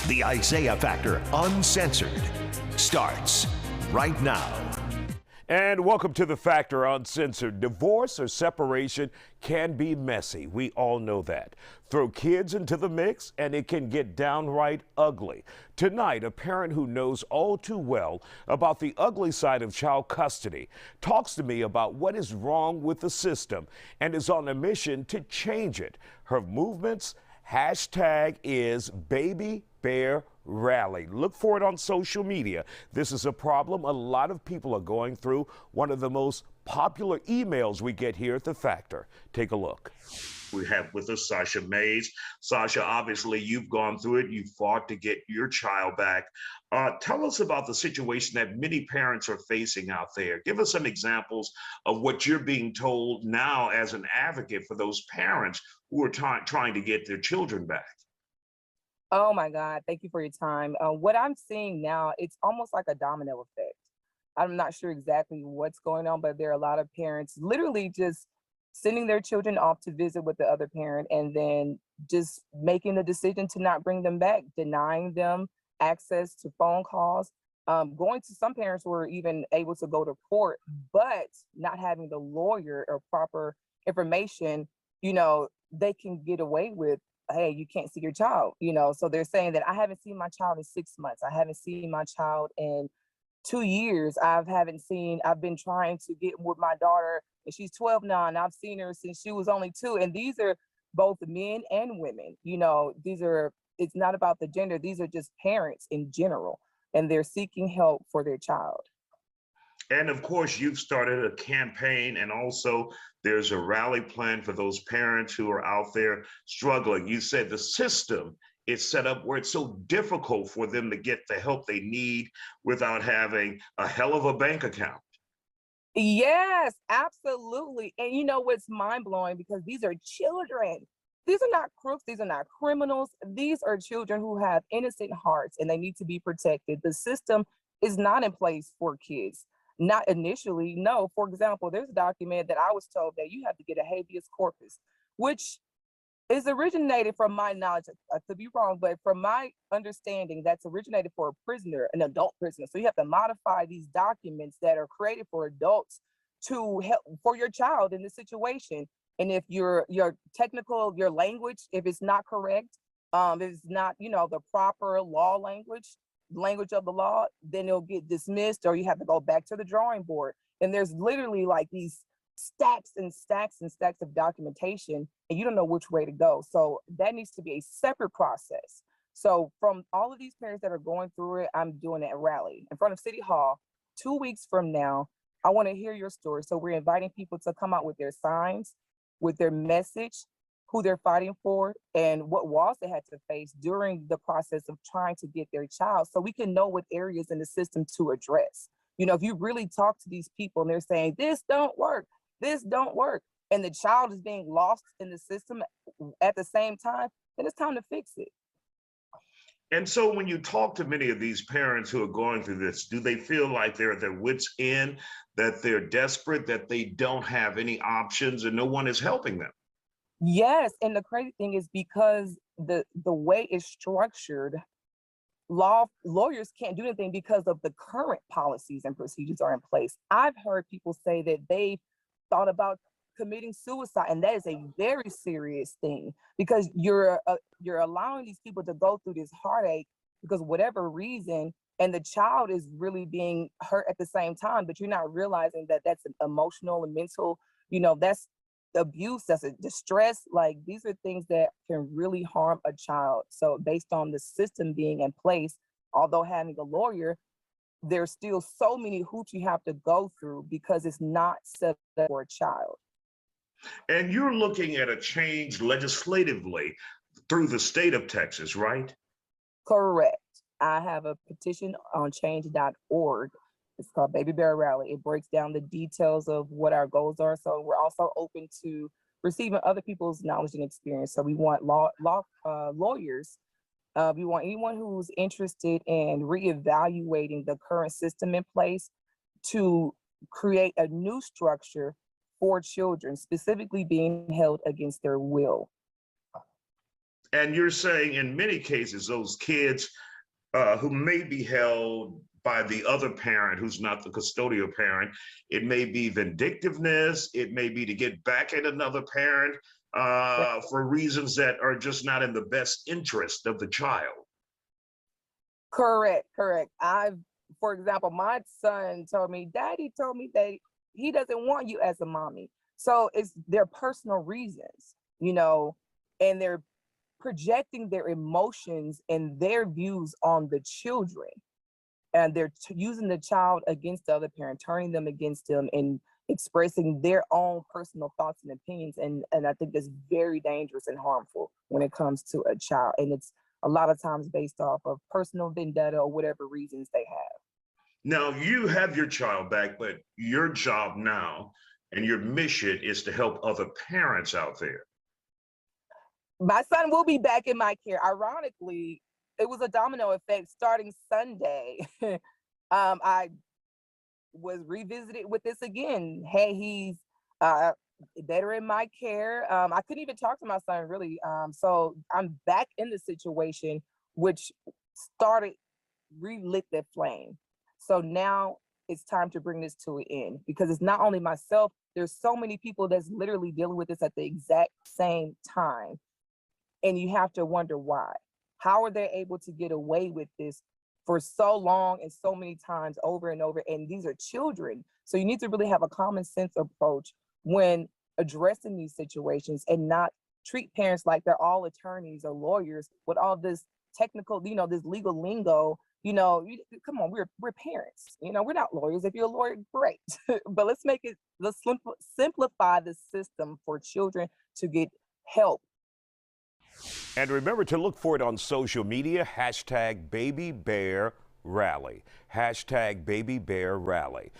The Isaiah Factor Uncensored starts right now. And welcome to The Factor Uncensored. Divorce or separation can be messy. We all know that. Throw kids into the mix and it can get downright ugly. Tonight, a parent who knows all too well about the ugly side of child custody talks to me about what is wrong with the system and is on a mission to change it. Her movement's hashtag is Baby Bear Rally. Look for it on social media. This is a problem a lot of people are going through. One of the most popular emails we get here at The Factor. Take a look. We have with us Sasha Mays. Sasha, obviously you've gone through it. You fought to get your child back. Tell us about the situation that many parents are facing out there. Give us some examples of what you're being told now as an advocate for those parents who are trying to get their children back. Oh my God, thank you for your time. What I'm seeing now, it's almost like a domino effect. I'm not sure exactly what's going on, but there are a lot of parents literally just sending their children off to visit with the other parent and then just making the decision to not bring them back, denying them access to phone calls. Going to some parents were even able to go to court, but not having the lawyer or proper information, they can get away with, hey, you can't see your child, so they're saying that I haven't seen my child in 6 months. I haven't seen my child in 2 years. I've been trying to get with my daughter and she's 12 now and I've seen her since she was only 2. And these are both men and women, it's not about the gender. These are just parents in general, and they're seeking help for their child. And of course, you've started a campaign, and also there's a rally plan for those parents who are out there struggling. You said the system is set up where it's so difficult for them to get the help they need without having a hell of a bank account. Yes, absolutely. And what's mind-blowing, because these are children. These are not crooks. These are not criminals. These are children who have innocent hearts and they need to be protected. The system is not in place for kids. Not initially, no. For example, there's a document that I was told that you have to get a habeas corpus, which is originated, from my knowledge, I could be wrong, but from my understanding, that's originated for a prisoner, an adult prisoner. So you have to modify these documents that are created for adults to help for your child in this situation. And if your language, if it's not correct, if it's not, the proper law language of the law, then it'll get dismissed, or you have to go back to the drawing board. And there's literally like these stacks and stacks and stacks of documentation, and you don't know which way to go. So that needs to be a separate process. So from all of these parents that are going through it, I'm doing a rally in front of City Hall 2 weeks from now. I want to hear your story. So we're inviting people to come out with their signs, with their message, who they're fighting for, and what walls they had to face during the process of trying to get their child, so we can know what areas in the system to address. If you really talk to these people and they're saying, this don't work, and the child is being lost in the system at the same time, then it's time to fix it. And so when you talk to many of these parents who are going through this, do they feel like they're at their wits' end, that they're desperate, that they don't have any options and no one is helping them? Yes, and the crazy thing is, because the way it's structured, lawyers can't do anything because of the current policies and procedures are in place. I've heard people say that they thought about committing suicide, and that is a very serious thing, because you're allowing these people to go through this heartache because of whatever reason, and the child is really being hurt at the same time, but you're not realizing that that's an emotional and mental, that's abuse, that's a distress. Like, these are things that can really harm a child. So based on the system being in place, although having a lawyer, there's still so many hoops you have to go through because it's not set up for a child. And you're looking at a change legislatively through the state of Texas, right? Correct. I have a petition on change.org. It's called Baby Bear Rally. It breaks down the details of what our goals are. So we're also open to receiving other people's knowledge and experience. So we want lawyers. We want anyone who's interested in reevaluating the current system in place to create a new structure for children, specifically being held against their will. And you're saying in many cases, those kids who may be held by the other parent who's not the custodial parent, it may be vindictiveness, it may be to get back at another parent for reasons that are just not in the best interest of the child. Correct, correct. For example, my son told me, Daddy told me that he doesn't want you as a mommy. So it's their personal reasons, and they're projecting their emotions and their views on the children. And they're using the child against the other parent, turning them against them and expressing their own personal thoughts and opinions. And I think that's very dangerous and harmful when it comes to a child. And it's a lot of times based off of personal vendetta or whatever reasons they have. Now, you have your child back, but your job now and your mission is to help other parents out there. My son will be back in my care. Ironically, it was a domino effect starting Sunday. I was revisited with this again. Hey, he's better in my care. I couldn't even talk to my son really. So I'm back in the situation, which relit that flame. So now it's time to bring this to an end, because it's not only myself, there's so many people that's literally dealing with this at the exact same time. And you have to wonder why. How are they able to get away with this for so long and so many times over and over? And these are children. So you need to really have a common sense approach when addressing these situations, and not treat parents like they're all attorneys or lawyers with all this technical, this legal lingo. Come on, we're parents. We're not lawyers. If you're a lawyer, great. But let's simplify the system for children to get help. And remember to look for it on social media, #BabyBearRally, #BabyBearRally.